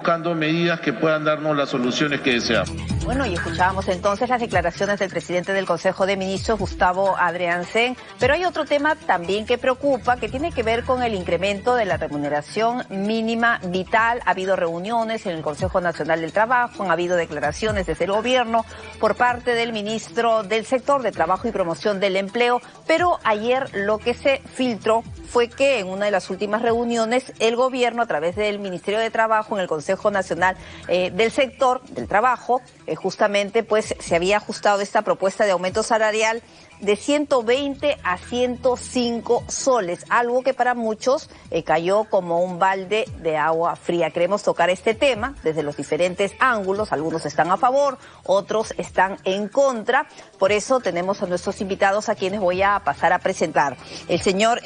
buscando medidas que puedan darnos las soluciones que deseamos. Bueno, y escuchábamos entonces las declaraciones del presidente del Consejo de Ministros, Gustavo Adrianzen, pero hay otro tema también que preocupa, que tiene que ver con el incremento de la remuneración mínima vital. Ha habido reuniones en el Consejo Nacional del Trabajo, han habido declaraciones desde el gobierno por parte del ministro del Sector de Trabajo y Promoción del Empleo, pero ayer lo que se filtró fue que en una de las últimas reuniones el gobierno, a través del Ministerio de Trabajo, en el Consejo Nacional del Sector del Trabajo, justamente pues se había ajustado esta propuesta de aumento salarial de 120 a 105 soles, algo que para muchos cayó como un balde de agua fría. Queremos tocar este tema desde los diferentes ángulos, algunos están a favor, otros están en contra, por eso tenemos a nuestros invitados a quienes voy a pasar a presentar. El señor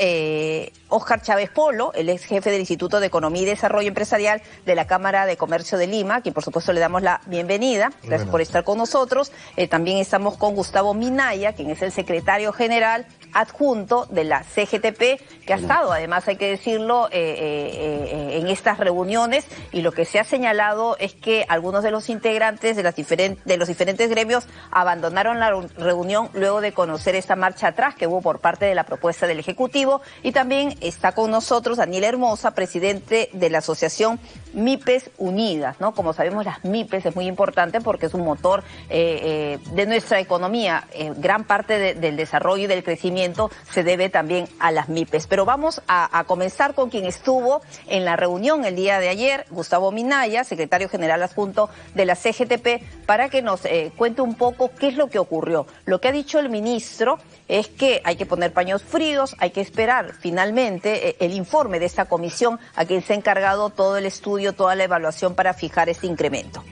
Óscar Chávez Polo, el ex jefe del Instituto de Economía y Desarrollo Empresarial de la Cámara de Comercio de Lima, a quien por supuesto le damos la bienvenida, gracias por estar con nosotros. También estamos con Gustavo Minaya, quien es el secretario general adjunto de la CGTP, que ha estado, además hay que decirlo, en estas reuniones, y lo que se ha señalado es que algunos de los integrantes de los diferentes gremios abandonaron la reunión luego de conocer esta marcha atrás que hubo por parte de la propuesta del Ejecutivo. Y también está con nosotros Daniel Hermosa, presidente de la Asociación MIPES Unidas, ¿no? Como sabemos, las MIPES es muy importante porque es un motor de nuestra economía. Gran parte del desarrollo y del crecimiento se debe también a las MIPES. Pero vamos a comenzar con quien estuvo en la reunión el día de ayer, Gustavo Minaya, secretario general adjunto de la CGTP, para que nos cuente un poco qué es lo que ocurrió. Lo que ha dicho el ministro es que hay que poner paños fríos, hay que esperar finalmente el informe de esta comisión a quien se ha encargado todo el estudio, toda la evaluación para fijar este incremento.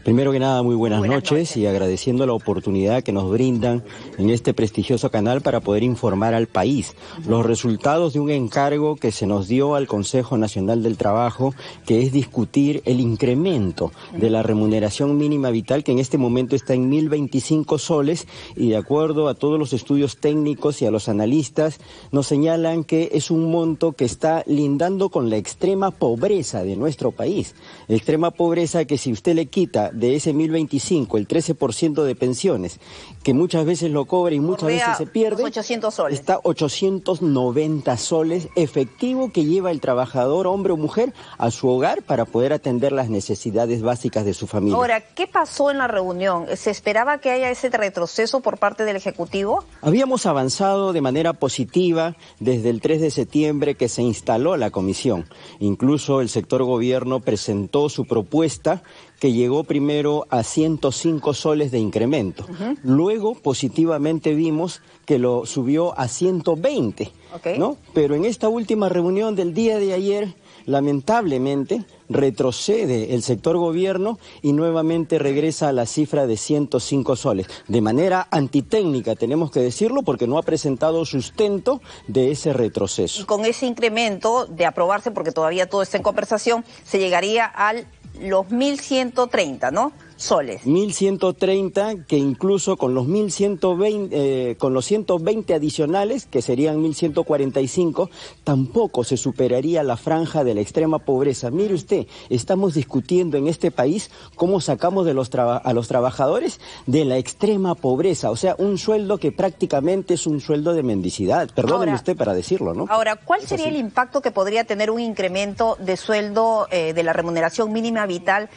Primero que nada, muy buenas noches y agradeciendo la oportunidad que nos brindan en este prestigioso canal para poder informar al país los resultados de un encargo que se nos dio al Consejo Nacional del Trabajo, que es discutir el incremento de la remuneración mínima vital, que en este momento está en 1.025 soles, y de acuerdo a todos los estudios técnicos y a los analistas, nos señalan que es un monto que está lindando con la extrema pobreza de nuestro país. Extrema pobreza que, si usted le quita de ese 1.025, el 13% de pensiones, que muchas veces lo cobra y muchas veces se pierde, 800 soles. Está 890 soles efectivo que lleva el trabajador, hombre o mujer, a su hogar para poder atender las necesidades básicas de su familia. Ahora, ¿qué pasó en la reunión? ¿Se esperaba que haya ese retroceso por parte del Ejecutivo? Habíamos avanzado de manera positiva desde el 3 de septiembre que se instaló la comisión. Incluso el sector gobierno presentó su propuesta, que llegó primero a 105 soles de incremento. Luego, positivamente vimos que lo subió a 120, ¿no? Pero en esta última reunión del día de ayer, lamentablemente, retrocede el sector gobierno y nuevamente regresa a la cifra de 105 soles. De manera antitécnica, tenemos que decirlo, porque no ha presentado sustento de ese retroceso. Y con ese incremento de aprobarse, porque todavía todo está en conversación, se llegaría al los 1.130, ¿no? Soles. 1.130, que incluso con los 1.120, con los 120 adicionales, que serían 1.145, tampoco se superaría la franja de la extrema pobreza. Mire usted, estamos discutiendo en este país cómo sacamos de a los trabajadores de la extrema pobreza, o sea, un sueldo que prácticamente es un sueldo de mendicidad. Perdóneme usted para decirlo, ¿no? Ahora, ¿cuál sería el impacto que podría tener un incremento de sueldo de la remuneración mínima vital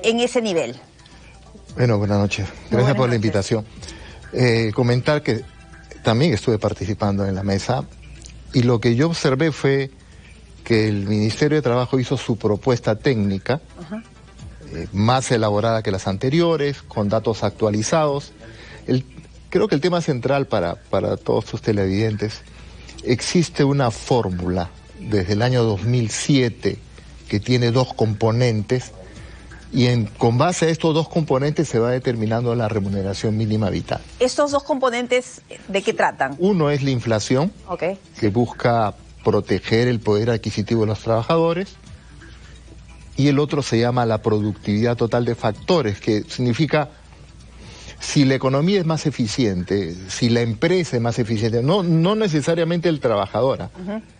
en ese nivel? Bueno, buenas noches. Gracias por la invitación. Comentar que también estuve participando en la mesa y lo que yo observé fue que el Ministerio de Trabajo hizo su propuesta técnica, más elaborada que las anteriores, con datos actualizados. Creo que el tema central para todos sus televidentes, existe una fórmula desde el año 2007 que tiene dos componentes, y con base a estos dos componentes se va determinando la remuneración mínima vital. ¿Estos dos componentes de qué tratan? Uno es la inflación, que busca proteger el poder adquisitivo de los trabajadores, y el otro se llama la productividad total de factores, que significa si la economía es más eficiente, si la empresa es más eficiente, no necesariamente el trabajador,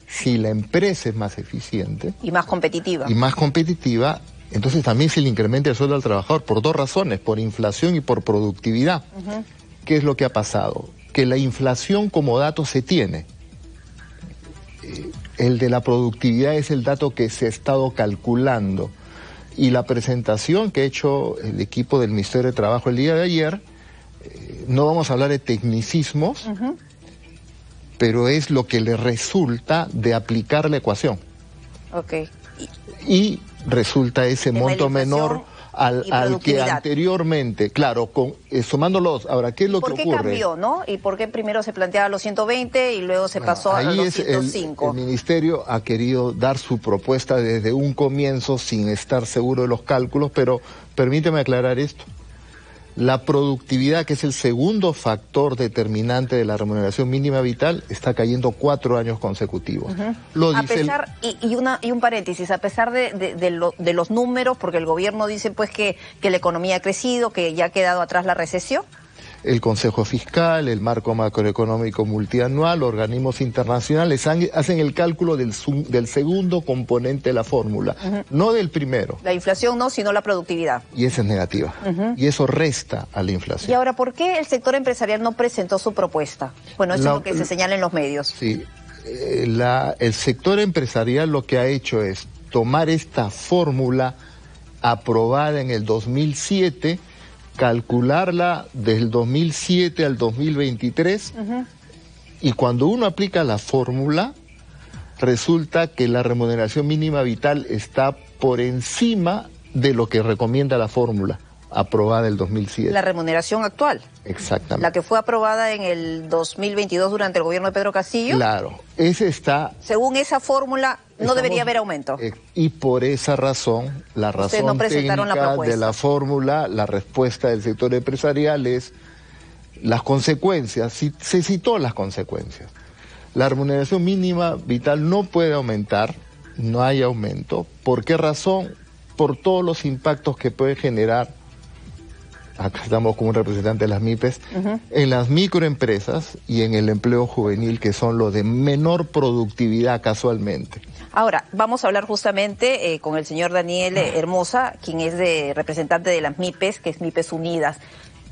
si la empresa es más eficiente y más competitiva, Entonces también se le incrementa el sueldo al trabajador por dos razones, por inflación y por productividad. ¿Qué es lo que ha pasado? Que la inflación como dato se tiene. El de la productividad es el dato que se ha estado calculando. Y la presentación que ha hecho el equipo del Ministerio de Trabajo el día de ayer, no vamos a hablar de tecnicismos, pero es lo que le resulta de aplicar la ecuación. Okay. Y resulta ese monto menor al que anteriormente, claro, sumándolos. Ahora, ¿qué es lo que ocurre? ¿Por qué cambió, no? ¿Y por qué primero se planteaba los 120 y luego se pasó a los 105? El Ministerio ha querido dar su propuesta desde un comienzo sin estar seguro de los cálculos, pero permíteme aclarar esto. La productividad, que es el segundo factor determinante de la remuneración mínima vital, está cayendo 4 años consecutivos. Lo dice y un paréntesis, a pesar de los números, porque el gobierno dice pues que la economía ha crecido, que ya ha quedado atrás la recesión. El Consejo Fiscal, el Marco Macroeconómico Multianual, organismos internacionales hacen el cálculo del segundo componente de la fórmula, no del primero. La inflación no, sino la productividad. Y esa es negativa. Y eso resta a la inflación. Y ahora, ¿por qué el sector empresarial no presentó su propuesta? Bueno, eso es lo que se señala en los medios. Sí, el sector empresarial lo que ha hecho es tomar esta fórmula aprobada en el 2007, calcularla del 2007 al 2023, y cuando uno aplica la fórmula, resulta que la remuneración mínima vital está por encima de lo que recomienda la fórmula aprobada el 2007. La remuneración actual. Exactamente. La que fue aprobada en el 2022 durante el gobierno de Pedro Castillo. Claro, ese está... Según esa fórmula, no debería haber aumento. Y por esa razón, la razón no presentaron técnica la de la fórmula, la respuesta del sector empresarial es las consecuencias. Se citó las consecuencias. La remuneración mínima vital no puede aumentar, no hay aumento. ¿Por qué razón? Por todos los impactos que puede generar, acá estamos como un representante de las MIPES, en las microempresas y en el empleo juvenil, que son los de menor productividad casualmente. Ahora, vamos a hablar justamente con el señor Daniel Hermosa, quien es representante de las MIPES, que es MIPES Unidas.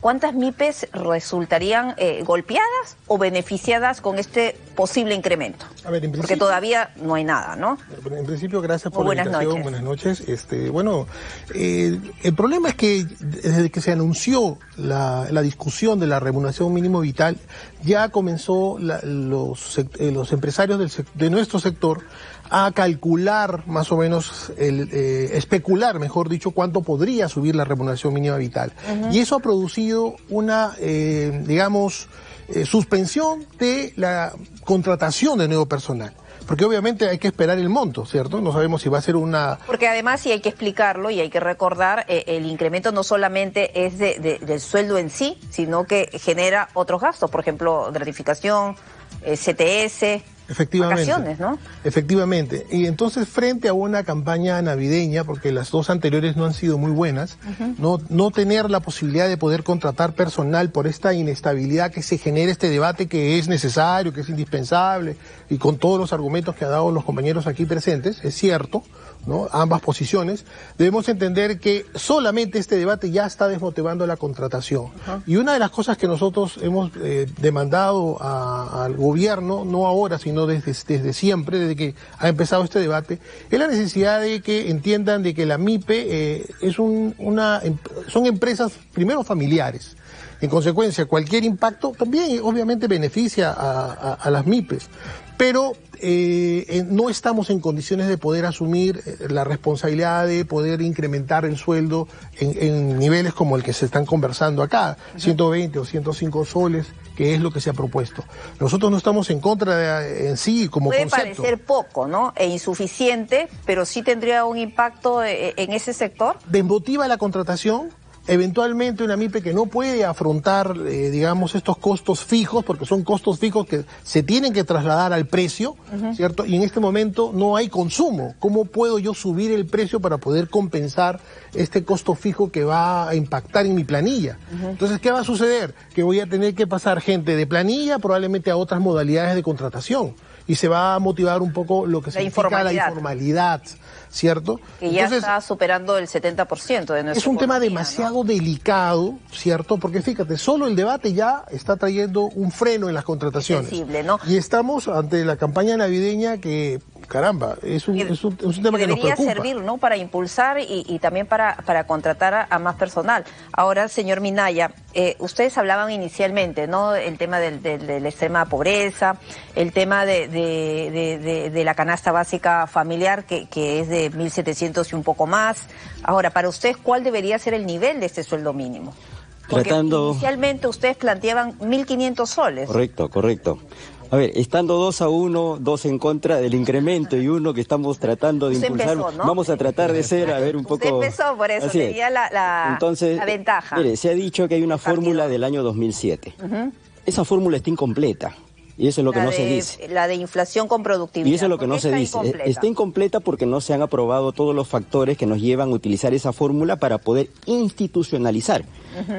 ¿Cuántas MIPES resultarían golpeadas o beneficiadas con este posible incremento? A ver, porque todavía no hay nada, ¿no? En principio, gracias por la invitación. Buenas noches. Bueno, el problema es que desde que se anunció la discusión de la remuneración mínimo vital, ya comenzó los empresarios de nuestro sector a calcular más o menos, especular, mejor dicho, cuánto podría subir la remuneración mínima vital. Y eso ha producido una, suspensión de la contratación de nuevo personal. Porque obviamente hay que esperar el monto, ¿cierto? No sabemos si va a ser una... Porque además, sí hay que explicarlo y hay que recordar, el incremento no solamente es del sueldo en sí, sino que genera otros gastos, por ejemplo, gratificación, CTS... Efectivamente. Vacaciones, ¿no? Efectivamente. Y entonces, frente a una campaña navideña, porque las dos anteriores no han sido muy buenas, no tener la posibilidad de poder contratar personal por esta inestabilidad que se genera este debate, que es necesario, que es indispensable, y con todos los argumentos que han dado los compañeros aquí presentes, es cierto, ¿no? Ambas posiciones, debemos entender que solamente este debate ya está desmotivando la contratación. Y una de las cosas que nosotros hemos demandado al gobierno, no ahora, sino desde siempre, desde que ha empezado este debate, es la necesidad de que entiendan de que la MIPE son empresas, primero, familiares. En consecuencia, cualquier impacto también obviamente beneficia a las MIPES, pero no estamos en condiciones de poder asumir la responsabilidad de poder incrementar el sueldo en niveles como el que se están conversando acá, 120 o 105 soles, que es lo que se ha propuesto. Nosotros no estamos en contra en sí como concepto. Puede parecer poco, ¿no? E insuficiente, pero sí tendría un impacto en ese sector. Desmotiva la contratación, Eventualmente una MIPE que no puede afrontar, digamos, estos costos fijos, porque son costos fijos que se tienen que trasladar al precio, ¿cierto? Y en este momento no hay consumo. ¿Cómo puedo yo subir el precio para poder compensar este costo fijo que va a impactar en mi planilla? Entonces, ¿qué va a suceder? Que voy a tener que pasar gente de planilla probablemente a otras modalidades de contratación. Y se va a motivar un poco lo que significa la informalidad, ¿cierto? Que ya está superando el 70% de nuestra Es un tema economía, demasiado delicado, ¿cierto? Porque fíjate, solo el debate ya está trayendo un freno en las contrataciones. Sensible, ¿no? Y estamos ante la campaña navideña que, caramba, es un tema que nos preocupa. Debería servir, ¿no?, para impulsar y también para contratar a más personal. Ahora, señor Minaya, ustedes hablaban inicialmente, ¿no?, el tema de la extrema pobreza, el tema de la canasta básica familiar, que es de 1.700 y un poco más. Ahora, para ustedes, ¿cuál debería ser el nivel de este sueldo mínimo? Porque inicialmente ustedes planteaban 1.500 soles. Correcto. A ver, estando 2-1, 2 en contra del incremento y uno que estamos tratando de impulsar, empezó, ¿no? Vamos a tratar de ser, a ver, un poco... Usted empezó, por eso sería Entonces, la ventaja. Mire, se ha dicho que hay una fórmula del año 2007. Esa fórmula está incompleta. Y eso es lo que no se dice. La de inflación con productividad. Y eso es lo que no se dice. Está incompleta porque no se han aprobado todos los factores que nos llevan a utilizar esa fórmula para poder institucionalizar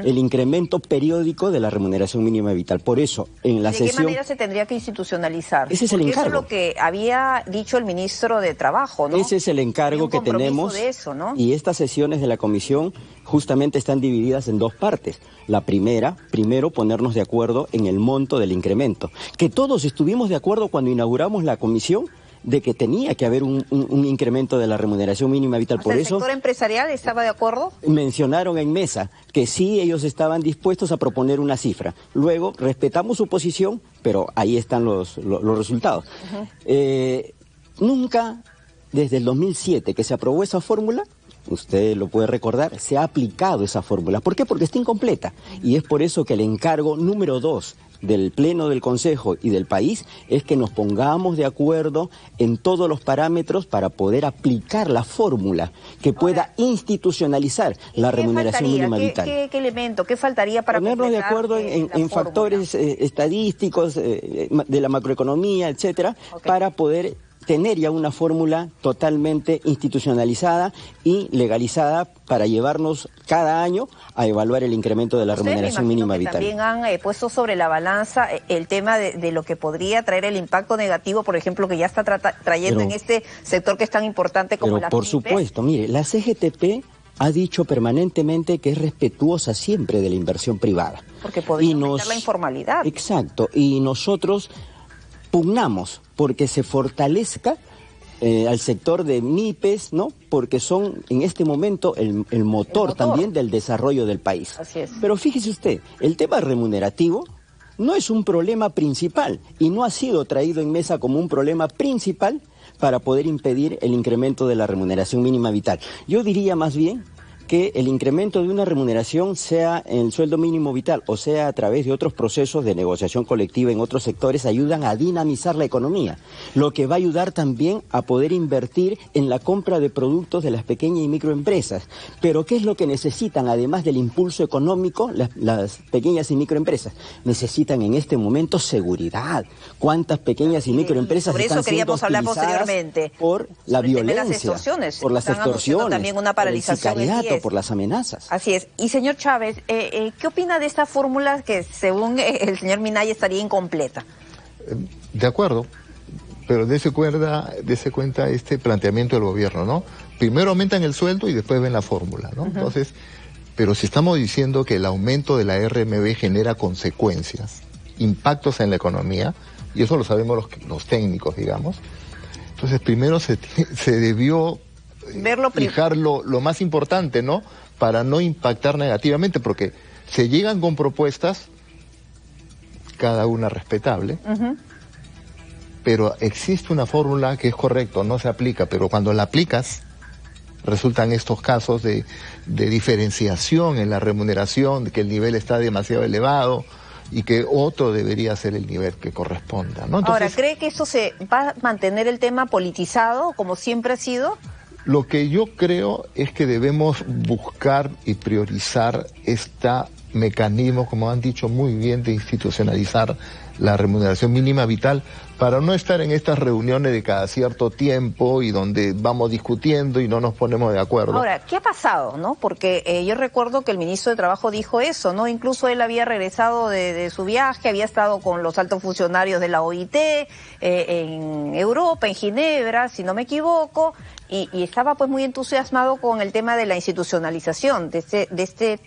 el incremento periódico de la remuneración mínima vital. Por eso, en la sesión... ¿De qué manera se tendría que institucionalizar? Ese es el encargo. Eso es lo que había dicho el ministro de Trabajo, ¿no? Ese es el encargo que tenemos. De eso, ¿no? Y estas sesiones de la comisión justamente están divididas en dos partes. La primero ponernos de acuerdo en el monto del incremento. Que todos estuvimos de acuerdo cuando inauguramos la comisión de que tenía que haber un incremento de la remuneración mínima vital. Por eso, ¿el sector empresarial estaba de acuerdo? Mencionaron en mesa que sí, ellos estaban dispuestos a proponer una cifra. Luego, respetamos su posición, pero ahí están los resultados. Nunca, desde el 2007 que se aprobó esa fórmula, usted lo puede recordar, se ha aplicado esa fórmula. ¿Por qué? Porque está incompleta. Y es por eso que el encargo número 2 del Pleno del Consejo y del país es que nos pongamos de acuerdo en todos los parámetros para poder aplicar la fórmula que pueda institucionalizar la remuneración mínima vital. ¿Qué elemento? ¿Qué faltaría para ponernos de acuerdo en factores estadísticos de la macroeconomía, etcétera, para poder tener ya una fórmula totalmente institucionalizada y legalizada para llevarnos cada año a evaluar el incremento de la remuneración mínima vital? También han puesto sobre la balanza el tema de lo que podría traer el impacto negativo, por ejemplo, que ya está trayendo en este sector que es tan importante como la por supuesto, mire, la CGTP ha dicho permanentemente que es respetuosa siempre de la inversión privada. Porque podría aumentar la informalidad. Exacto, y nosotros pugnamos porque se fortalezca al sector de MIPES, ¿no? Porque son en este momento el motor también del desarrollo del país. Así es. Pero fíjese usted, el tema remunerativo no es un problema principal y no ha sido traído en mesa como un problema principal para poder impedir el incremento de la remuneración mínima vital. Yo diría más bien que el incremento de una remuneración, sea en el sueldo mínimo vital o sea a través de otros procesos de negociación colectiva en otros sectores, ayudan a dinamizar la economía, lo que va a ayudar también a poder invertir en la compra de productos de las pequeñas y microempresas. Pero ¿qué es lo que necesitan además del impulso económico las pequeñas y microempresas? Necesitan en este momento seguridad. ¿Cuántas pequeñas y microempresas están siendo hostilizadas por la violencia, por las extorsiones, también una paralización, por el sicariato, por las amenazas? Así es. Y señor Chávez, ¿qué opina de esta fórmula que según el señor Minaya estaría incompleta? De acuerdo, pero dése cuenta este planteamiento del gobierno, ¿no? Primero aumentan el sueldo y después ven la fórmula, ¿no? Entonces, pero si estamos diciendo que el aumento de la RMB genera consecuencias, impactos en la economía, y eso lo sabemos los técnicos, digamos, entonces primero se debió fijar lo más importante, ¿no? Para no impactar negativamente, porque se llegan con propuestas, cada una respetable, pero existe una fórmula que es correcto, no se aplica, pero cuando la aplicas, resultan estos casos de diferenciación en la remuneración, de que el nivel está demasiado elevado y que otro debería ser el nivel que corresponda, ¿no? Entonces, ahora, ¿cree que eso se va a mantener el tema politizado como siempre ha sido? Lo que yo creo es que debemos buscar y priorizar este mecanismo, como han dicho muy bien, de institucionalizar la remuneración mínima vital, para no estar en estas reuniones de cada cierto tiempo y donde vamos discutiendo y no nos ponemos de acuerdo. Ahora, ¿qué ha pasado, no? Porque yo recuerdo que el ministro de Trabajo dijo eso, ¿no? Incluso él había regresado de su viaje, había estado con los altos funcionarios de la OIT, en Europa, en Ginebra, si no me equivoco, y estaba pues muy entusiasmado con el tema de la institucionalización de este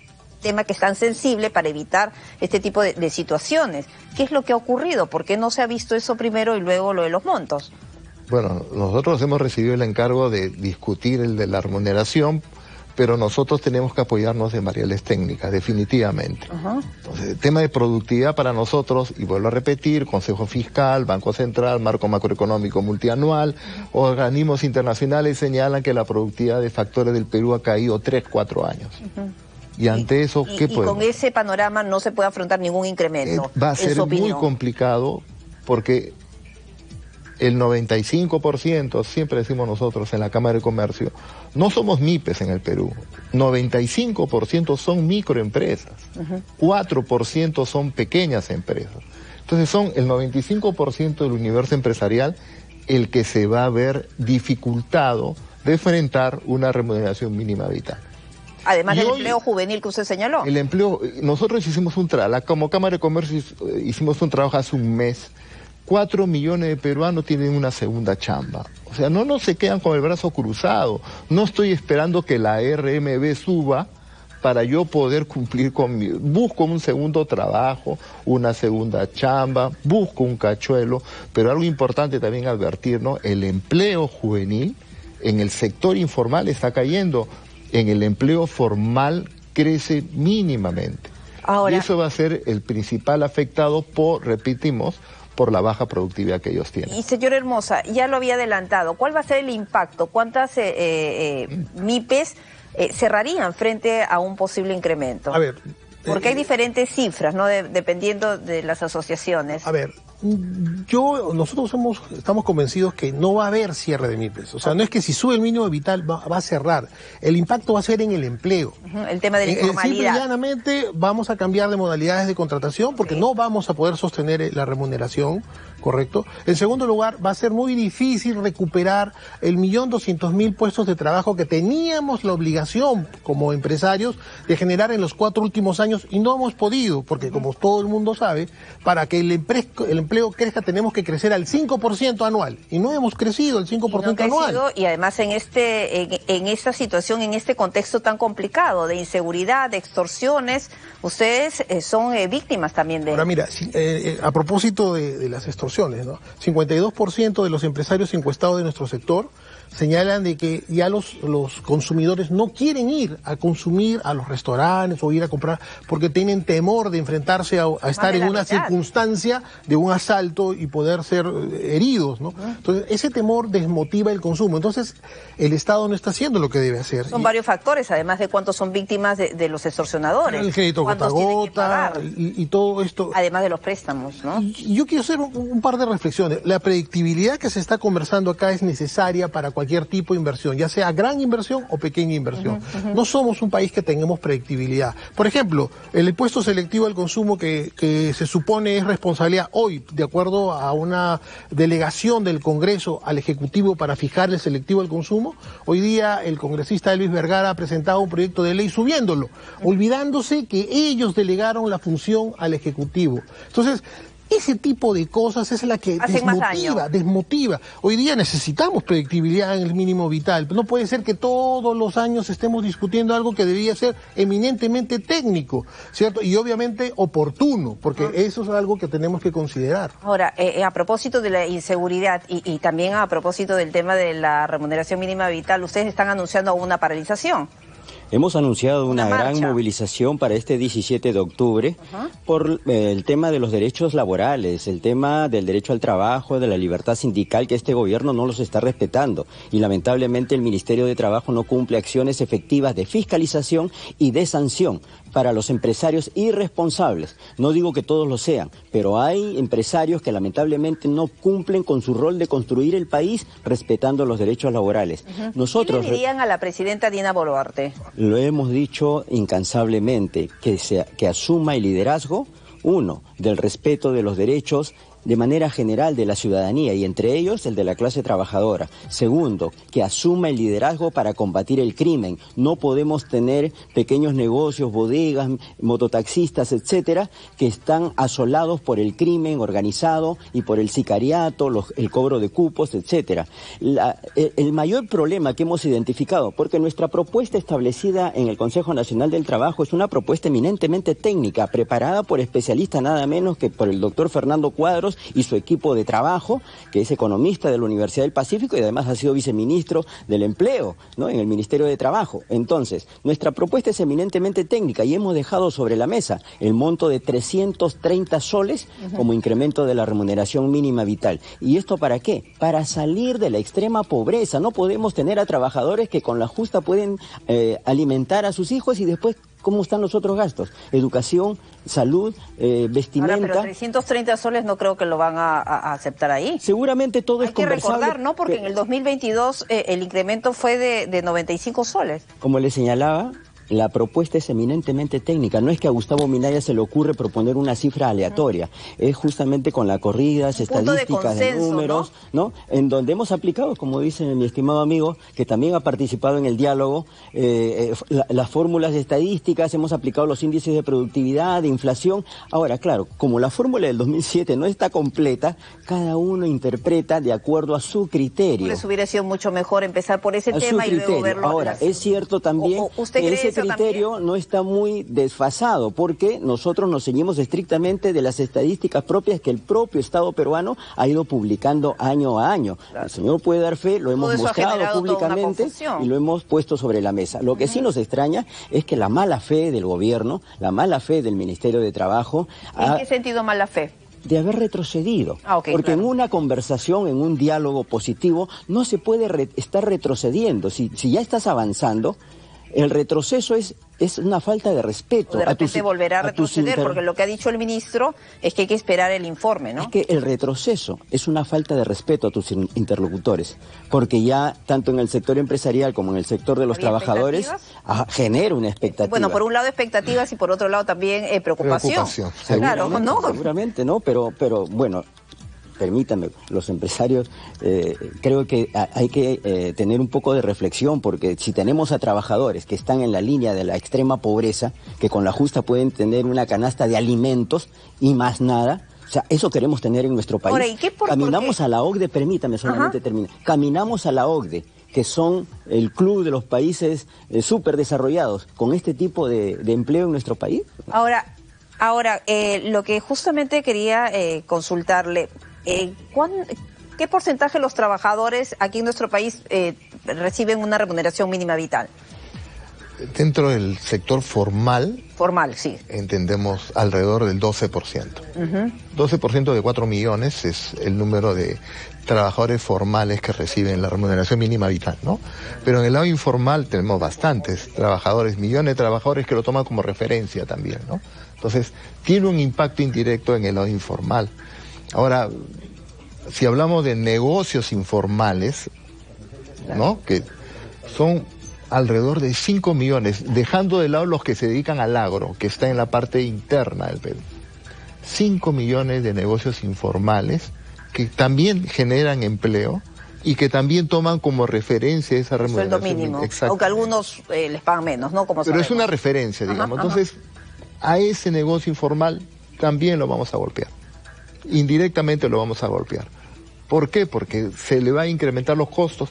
tema que es tan sensible para evitar este tipo de situaciones. ¿Qué es lo que ha ocurrido? ¿Por qué no se ha visto eso primero y luego lo de los montos? Bueno, nosotros hemos recibido el encargo de discutir el de la remuneración, pero nosotros tenemos que apoyarnos de materiales técnicas, definitivamente. Entonces, el tema de productividad para nosotros, y vuelvo a repetir, Consejo Fiscal, Banco Central, Marco Macroeconómico Multianual, organismos internacionales señalan que la productividad de factores del Perú ha caído 3-4 años. Y ante eso, ¿qué podemos? Y con ese panorama no se puede afrontar ningún incremento. Va a ser muy complicado porque el 95%, siempre decimos nosotros en la Cámara de Comercio, no somos MIPES en el Perú. 95% son microempresas, 4% son pequeñas empresas. Entonces son el 95% del universo empresarial el que se va a ver dificultado de enfrentar una remuneración mínima vital. Además del empleo juvenil que usted señaló. El empleo, nosotros hicimos un trabajo, como Cámara de Comercio hicimos un trabajo hace un mes. 4 millones de peruanos tienen una segunda chamba. O sea, no se quedan con el brazo cruzado. No estoy esperando que la RMB suba para yo poder cumplir con mi... Busco un segundo trabajo, una segunda chamba, busco un cachuelo, pero algo importante también advertir, ¿no? El empleo juvenil en el sector informal está cayendo. En el empleo formal crece mínimamente. Ahora, y eso va a ser el principal afectado repetimos, por la baja productividad que ellos tienen. Y señora Hermosa, ya lo había adelantado, ¿cuál va a ser el impacto? ¿Cuántas MIPES cerrarían frente a un posible incremento? A ver... Porque hay diferentes cifras, ¿no? Dependiendo de las asociaciones. A ver, nosotros estamos convencidos que no va a haber cierre de MIPES. O sea, no es que si sube el mínimo vital va a cerrar. El impacto va a ser en el empleo. El tema de la informalidad. Simple y llanamente vamos a cambiar de modalidades de contratación porque no vamos a poder sostener la remuneración, ¿correcto? En segundo lugar, va a ser muy difícil recuperar el 1.200.000 puestos de trabajo que teníamos la obligación como empresarios de generar en los 4 últimos años y no hemos podido, porque como todo el mundo sabe, para que el empleo crezca tenemos que crecer al 5% anual y no hemos crecido el 5% anual. Y además en esta situación, en este contexto tan complicado de inseguridad, de extorsiones, ustedes son víctimas también de... Ahora mira, a propósito de las extorsiones, ¿no? 52% de los empresarios encuestados de nuestro sector señalan de que ya los consumidores no quieren ir a consumir a los restaurantes o ir a comprar porque tienen temor de enfrentarse a estar en una circunstancia de un asalto y poder ser heridos, ¿no? Entonces, ese temor desmotiva el consumo. Entonces, el Estado no está haciendo lo que debe hacer. Son varios factores, además de cuántos son víctimas de los extorsionadores. El crédito gota a gota y todo esto. Además de los préstamos, ¿no? Yo quiero hacer un par de reflexiones. La predictibilidad que se está conversando acá es necesaria para cualquier tipo de inversión, ya sea gran inversión o pequeña inversión. No somos un país que tengamos predictibilidad. Por ejemplo, el impuesto selectivo al consumo que se supone es responsabilidad hoy, de acuerdo a una delegación del Congreso al Ejecutivo para fijar el selectivo al consumo, hoy día el congresista Elvis Vergara ha presentado un proyecto de ley subiéndolo, olvidándose que ellos delegaron la función al Ejecutivo. Entonces, ese tipo de cosas es la que desmotiva. Hoy día necesitamos predictibilidad en el mínimo vital. No puede ser que todos los años estemos discutiendo algo que debería ser eminentemente técnico, ¿cierto? Y obviamente oportuno, porque eso es algo que tenemos que considerar. Ahora, a propósito de la inseguridad y también a propósito del tema de la remuneración mínima vital, ustedes están anunciando una paralización. Hemos anunciado una gran movilización para este 17 de octubre por el tema de los derechos laborales, el tema del derecho al trabajo, de la libertad sindical, que este gobierno no los está respetando. Y lamentablemente el Ministerio de Trabajo no cumple acciones efectivas de fiscalización y de sanción para los empresarios irresponsables. No digo que todos lo sean, pero hay empresarios que lamentablemente no cumplen con su rol de construir el país respetando los derechos laborales. Nosotros, ¿qué le dirían a la presidenta Dina Boluarte? Lo hemos dicho incansablemente, que asuma el liderazgo, uno, del respeto de los derechos de manera general de la ciudadanía y entre ellos el de la clase trabajadora. Segundo, que asuma el liderazgo para combatir el crimen. No podemos tener pequeños negocios, bodegas, mototaxistas, etcétera, que están asolados por el crimen organizado y por el sicariato, el cobro de cupos, etcétera. El mayor problema que hemos identificado, porque nuestra propuesta establecida en el Consejo Nacional del Trabajo es una propuesta eminentemente técnica, preparada por especialistas nada menos que por el doctor Fernando Cuadros y su equipo de trabajo, que es economista de la Universidad del Pacífico y además ha sido viceministro del Empleo, ¿no?, en el Ministerio de Trabajo. Entonces, nuestra propuesta es eminentemente técnica y hemos dejado sobre la mesa el monto de 330 soles como incremento de la remuneración mínima vital. ¿Y esto para qué? Para salir de la extrema pobreza. No podemos tener a trabajadores que con la justa pueden alimentar a sus hijos y después ¿cómo están los otros gastos? Educación, salud, vestimenta. Ahora, pero 330 soles no creo que lo van a aceptar ahí. Seguramente todo es conversable. Hay que recordar, ¿no? Porque en el 2022 el incremento fue de 95 soles. Como le señalaba, la propuesta es eminentemente técnica. No es que a Gustavo Minaya se le ocurre proponer una cifra aleatoria. Es justamente con las corridas, estadísticas, de números, ¿no? En donde hemos aplicado, como dice mi estimado amigo, que también ha participado en el diálogo, las fórmulas estadísticas, hemos aplicado los índices de productividad, de inflación. Ahora, claro, como la fórmula del 2007 no está completa, cada uno interpreta de acuerdo a su criterio. Por eso hubiera sido mucho mejor empezar por ese tema y luego verlo. Ahora, es cierto también que ese criterio no está muy desfasado, porque nosotros nos ceñimos estrictamente de las estadísticas propias que el propio Estado peruano ha ido publicando año a año. Claro. El señor puede dar fe, lo hemos mostrado públicamente y lo hemos puesto sobre la mesa. Lo que sí nos extraña es que la mala fe del gobierno, la mala fe del Ministerio de Trabajo... ¿En qué sentido mala fe? De haber retrocedido, porque en una conversación, en un diálogo positivo, no se puede estar retrocediendo. Si ya estás avanzando, el retroceso es una falta de respeto. O de repente volverá a retroceder, porque lo que ha dicho el ministro es que hay que esperar el informe, ¿no? Es que el retroceso es una falta de respeto a tus interlocutores, porque ya tanto en el sector empresarial como en el sector de los trabajadores genera una expectativa. Bueno, por un lado expectativas y por otro lado también preocupación. Claro, ¿no? Seguramente, ¿no? Pero bueno, permítanme, los empresarios, creo que hay que tener un poco de reflexión, porque si tenemos a trabajadores que están en la línea de la extrema pobreza, que con la justa pueden tener una canasta de alimentos y más nada, o sea, eso queremos tener en nuestro país. Ahora, ¿y Caminamos a la OCDE, permítame solamente terminar, caminamos a la OCDE, que son el club de los países súper desarrollados, con este tipo de empleo en nuestro país. Ahora, lo que justamente quería consultarle, ¿qué porcentaje de los trabajadores aquí en nuestro país reciben una remuneración mínima vital? Dentro del sector formal, sí, entendemos alrededor del 12%. 12% de 4 millones es el número de trabajadores formales que reciben la remuneración mínima vital, ¿no? Pero en el lado informal tenemos bastantes trabajadores, millones de trabajadores que lo toman como referencia también, ¿no? Entonces, tiene un impacto indirecto en el lado informal. Ahora, si hablamos de negocios informales, ¿no?, que son alrededor de 5 millones, dejando de lado los que se dedican al agro, que está en la parte interna del Perú. 5 millones de negocios informales que también generan empleo y que también toman como referencia esa remuneración. Sueldo mínimo, aunque algunos les pagan menos, ¿no? Como pero es una referencia, digamos. Entonces, a ese negocio informal también lo vamos a golpear. Indirectamente lo vamos a golpear. ¿Por qué? Porque se le va a incrementar los costos.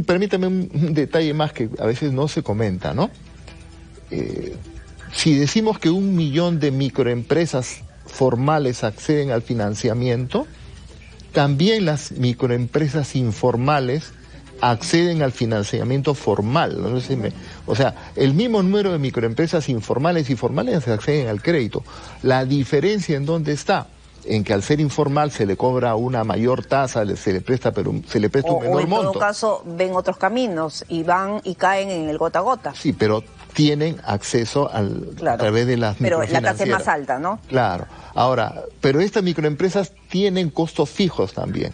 Permítame un detalle más que a veces no se comenta, ¿no? Si decimos que 1 millón de microempresas formales acceden al financiamiento, también las microempresas informales acceden al financiamiento formal. ¿No? O sea, el mismo número de microempresas informales y formales acceden al crédito. La diferencia en dónde está, en que al ser informal se le cobra una mayor tasa, se le presta un menor monto. O en todo caso ven otros caminos y van y caen en el gota a gota. Sí, pero tienen acceso a través de las pero microfinancieras. la tasa es más alta, ¿no? Claro. Ahora, pero estas microempresas tienen costos fijos también,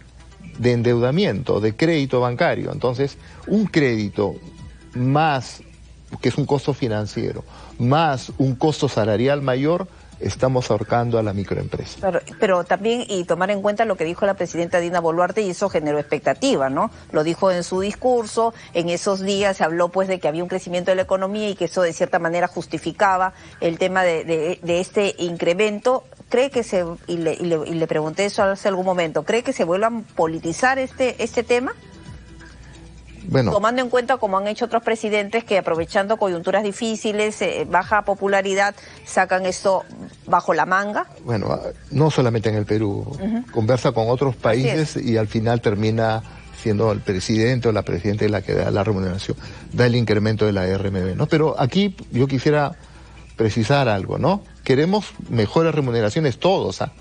de endeudamiento, de crédito bancario. Entonces, un crédito más, que es un costo financiero, más un costo salarial mayor, estamos ahorcando a la microempresa. Claro, pero también, y tomar en cuenta lo que dijo la presidenta Dina Boluarte, y eso generó expectativa, ¿no? Lo dijo en su discurso, en esos días se habló pues de que había un crecimiento de la economía y que eso de cierta manera justificaba el tema de este incremento. ¿Cree que y le pregunté eso hace algún momento, ¿cree que se vuelva a politizar este tema? Bueno, tomando en cuenta como han hecho otros presidentes que aprovechando coyunturas difíciles, baja popularidad, sacan esto bajo la manga. Bueno, no solamente en el Perú, conversa con otros países y al final termina siendo el presidente o la presidenta la que da la remuneración, da el incremento de la RMB, ¿no? Pero aquí yo quisiera precisar algo, ¿no? Queremos mejores remuneraciones todos, ¿ah?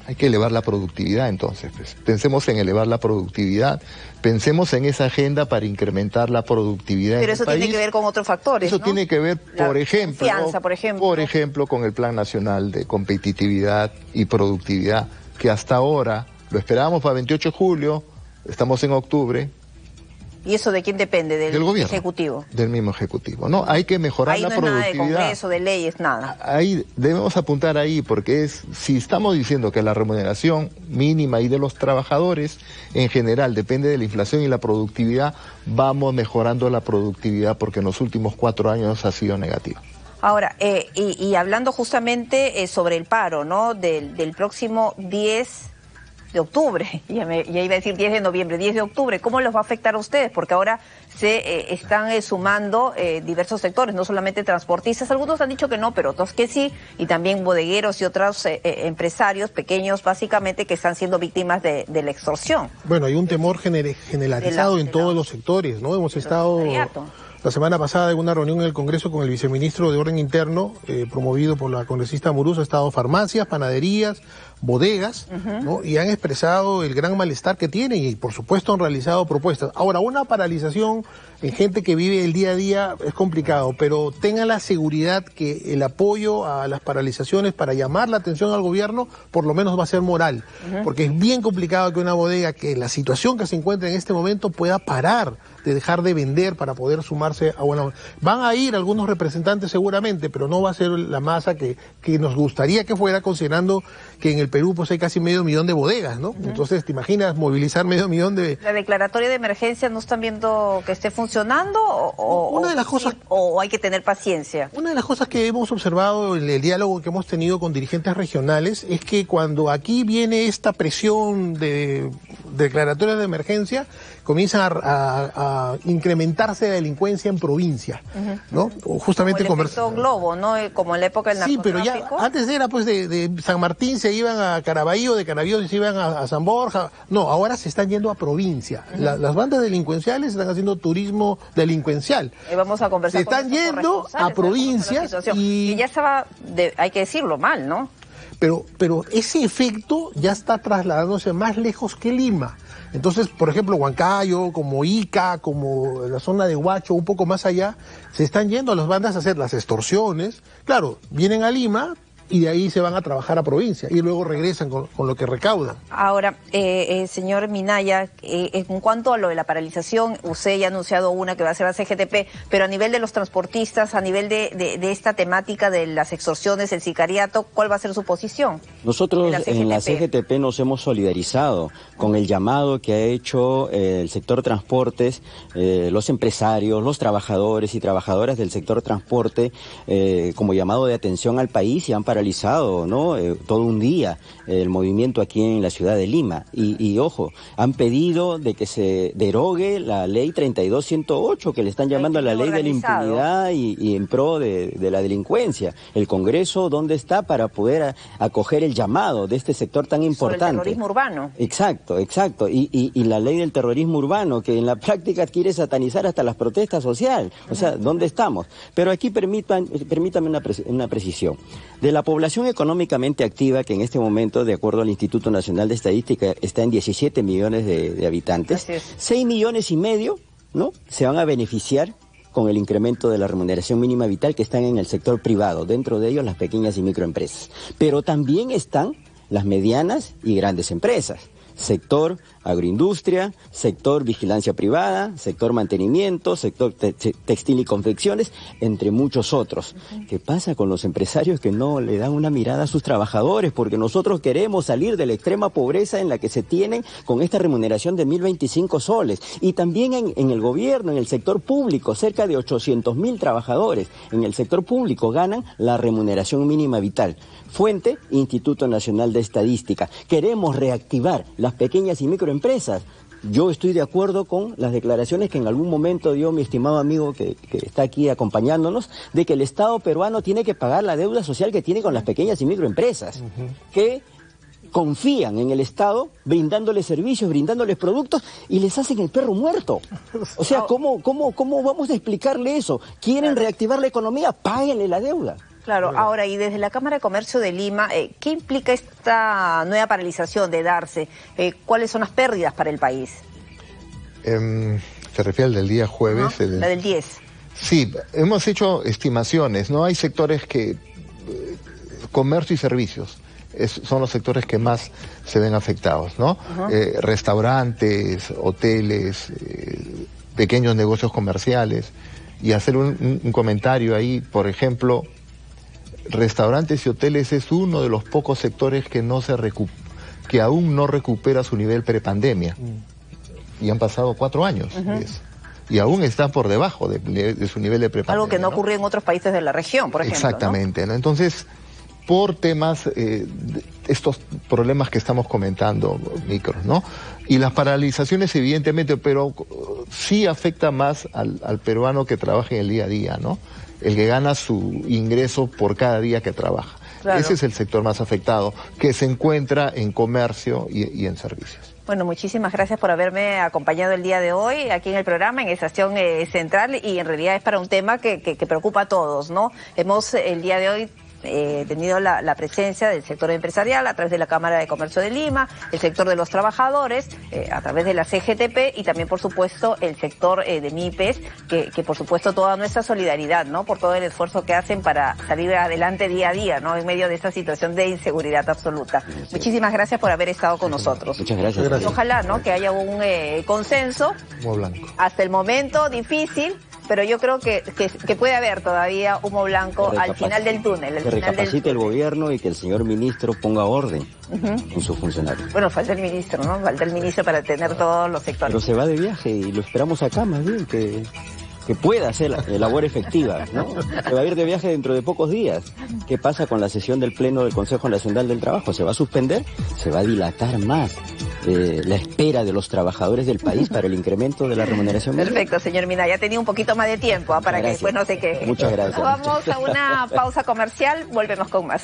Hay que elevar la productividad, entonces. Pues. Pensemos en elevar la productividad, pensemos en esa agenda para incrementar la productividad. Pero eso en el país. tiene que ver con otros factores, Eso ¿no? tiene que ver, por ejemplo, con el Plan Nacional de Competitividad y Productividad, que hasta ahora lo esperábamos para 28 de julio, estamos en octubre. ¿Y eso de quién depende? ¿Del gobierno, Ejecutivo? Del mismo Ejecutivo, ¿no? Hay que mejorar ahí la no productividad. Es nada de Congreso, de leyes, nada. Ahí debemos apuntar ahí, porque si estamos diciendo que la remuneración mínima y de los trabajadores en general depende de la inflación y la productividad, vamos mejorando la productividad porque en los últimos 4 años ha sido negativa. Ahora, y hablando justamente sobre el paro, ¿no? Del próximo 10 de octubre, ya iba a decir 10 de noviembre, 10 de octubre, ¿cómo los va a afectar a ustedes? Porque ahora se están sumando diversos sectores, no solamente transportistas, algunos han dicho que no, pero otros que sí, y también bodegueros y otros empresarios pequeños, básicamente, que están siendo víctimas de la extorsión. Bueno, hay un temor generalizado en todos los sectores, ¿no? Hemos estado la semana pasada en una reunión en el Congreso con el viceministro de Orden Interno, promovido por la congresista Muruza, ha estado farmacias, panaderías, bodegas, ¿no? Y han expresado el gran malestar que tienen y por supuesto han realizado propuestas. Ahora, una paralización en gente que vive el día a día es complicado, pero tengan la seguridad que el apoyo a las paralizaciones para llamar la atención al gobierno por lo menos va a ser moral, porque es bien complicado que una bodega, que la situación que se encuentra en este momento, pueda parar de dejar de vender para poder sumarse a una... Van a ir algunos representantes seguramente, pero no va a ser la masa que nos gustaría que fuera, considerando que en el Perú pues hay casi 500.000 de bodegas, ¿no? Entonces, ¿te imaginas movilizar 500.000 de...? ¿La declaratoria de emergencia no están viendo que esté funcionando o hay que tener paciencia? Una de las cosas que hemos observado en el diálogo que hemos tenido con dirigentes regionales es que cuando aquí viene esta presión de declaratorias de emergencia, comienza a incrementarse la delincuencia en provincia, ¿no? Justamente como el efecto globo, ¿no? Como en la época del narcotráfico. Sí, pero ya antes era pues de San Martín se iban a Caraballo, de Caraballo se iban a San Borja. No, ahora se están yendo a provincia. Las bandas delincuenciales están haciendo turismo delincuencial. Vamos a conversar. Se están yendo a provincias y ya estaba, hay que decirlo, mal, ¿no? Pero ese efecto ya está trasladándose más lejos que Lima. Entonces, por ejemplo, Huancayo, como Ica, como la zona de Huacho, un poco más allá, se están yendo a las bandas a hacer las extorsiones. Claro, vienen a Lima y de ahí se van a trabajar a provincia y luego regresan con lo que recaudan. Ahora, señor Minaya, en cuanto a lo de la paralización, usted ya ha anunciado una que va a ser la CGTP, pero a nivel de los transportistas, a nivel de esta temática de las extorsiones, el sicariato, ¿cuál va a ser su posición? Nosotros en la CGTP nos hemos solidarizado con el llamado que ha hecho el sector transportes, los empresarios, los trabajadores y trabajadoras del sector transporte, como llamado de atención al país, y han paralizado, ¿no? Todo un día el movimiento aquí en la ciudad de Lima. Y ojo, han pedido de que se derogue la ley 32-108, que le están llamando a la ley de la impunidad y en pro de la delincuencia. El Congreso, ¿dónde está para poder acoger el llamado de este sector tan importante? Sobre el terrorismo urbano. Exacto. Y la ley del terrorismo urbano, que en la práctica quiere satanizar hasta las protestas sociales. O sea, ¿dónde estamos? Pero aquí permítame una precisión. De la población económicamente activa, que en este momento, de acuerdo al Instituto Nacional de Estadística, está en 17 millones de habitantes, 6,5 millones, ¿no?, se van a beneficiar con el incremento de la remuneración mínima vital que están en el sector privado, dentro de ellos las pequeñas y microempresas. Pero también están las medianas y grandes empresas. Sector agroindustria, sector vigilancia privada, sector mantenimiento, sector textil y confecciones, entre muchos otros. ¿Qué pasa con los empresarios que no le dan una mirada a sus trabajadores? Porque nosotros queremos salir de la extrema pobreza en la que se tienen con esta remuneración de 1.025 soles. Y también en el gobierno, en el sector público, cerca de 800.000 trabajadores en el sector público ganan la remuneración mínima vital. Fuente, Instituto Nacional de Estadística. Queremos reactivar las pequeñas y microempresas. Yo estoy de acuerdo con las declaraciones que en algún momento dio mi estimado amigo que está aquí acompañándonos, de que el Estado peruano tiene que pagar la deuda social que tiene con las pequeñas y microempresas, que confían en el Estado, brindándoles servicios, brindándoles productos, y les hacen el perro muerto. O sea, ¿cómo vamos a explicarle eso? ¿Quieren reactivar la economía? Páguenle la deuda. Claro, ahora, y desde la Cámara de Comercio de Lima, ¿qué implica esta nueva paralización de darse? ¿Cuáles son las pérdidas para el país? ¿Se refiere al del día jueves? La del 10. Sí, hemos hecho estimaciones, ¿no? Hay sectores que... comercio y servicios son los sectores que más se ven afectados, ¿no? Restaurantes, hoteles, pequeños negocios comerciales. Y hacer un comentario ahí, por ejemplo... Restaurantes y hoteles es uno de los pocos sectores que que aún no recupera su nivel prepandemia. Y han pasado 4 años. Y aún está por debajo de su nivel de prepandemia. Algo que no ocurrió en otros países de la región, por ejemplo. Exactamente, ¿no? Entonces, por temas, estos problemas que estamos comentando, micros, ¿no? Y las paralizaciones, evidentemente, pero sí afecta más al peruano que trabaja en el día a día, ¿no? El que gana su ingreso por cada día que trabaja. Claro. Ese es el sector más afectado, que se encuentra en comercio y en servicios. Bueno, muchísimas gracias por haberme acompañado el día de hoy aquí en el programa, en Estación Central, y en realidad es para un tema que preocupa a todos, ¿no? Hemos el día de hoy tenido la presencia del sector empresarial a través de la Cámara de Comercio de Lima, el sector de los trabajadores a través de la CGTP y también, por supuesto, el sector de MIPES, que por supuesto toda nuestra solidaridad, ¿no? Por todo el esfuerzo que hacen para salir adelante día a día, ¿no? En medio de esta situación de inseguridad absoluta. Sí. Muchísimas gracias por haber estado con nosotros. Muchas gracias. Y ojalá, ¿no? Que haya un consenso. Humo blanco. Hasta el momento difícil, pero yo creo que puede haber todavía humo blanco al final del túnel. Que recapacite el gobierno y que el señor ministro ponga orden en sus funcionarios. Bueno, falta el ministro, ¿no? Falta el ministro para tener todos los sectores. Pero se va de viaje y lo esperamos acá más bien, que pueda hacer la labor efectiva, ¿no? Se va a ir de viaje dentro de pocos días. ¿Qué pasa con la sesión del Pleno del Consejo Nacional del Trabajo? ¿Se va a suspender? ¿Se va a dilatar más la espera de los trabajadores del país para el incremento de la remuneración mínima? Perfecto, señor Mina. Ya tenía un poquito más de tiempo para que después no se queje. Muchas gracias. Vamos a una pausa comercial. Volvemos con más.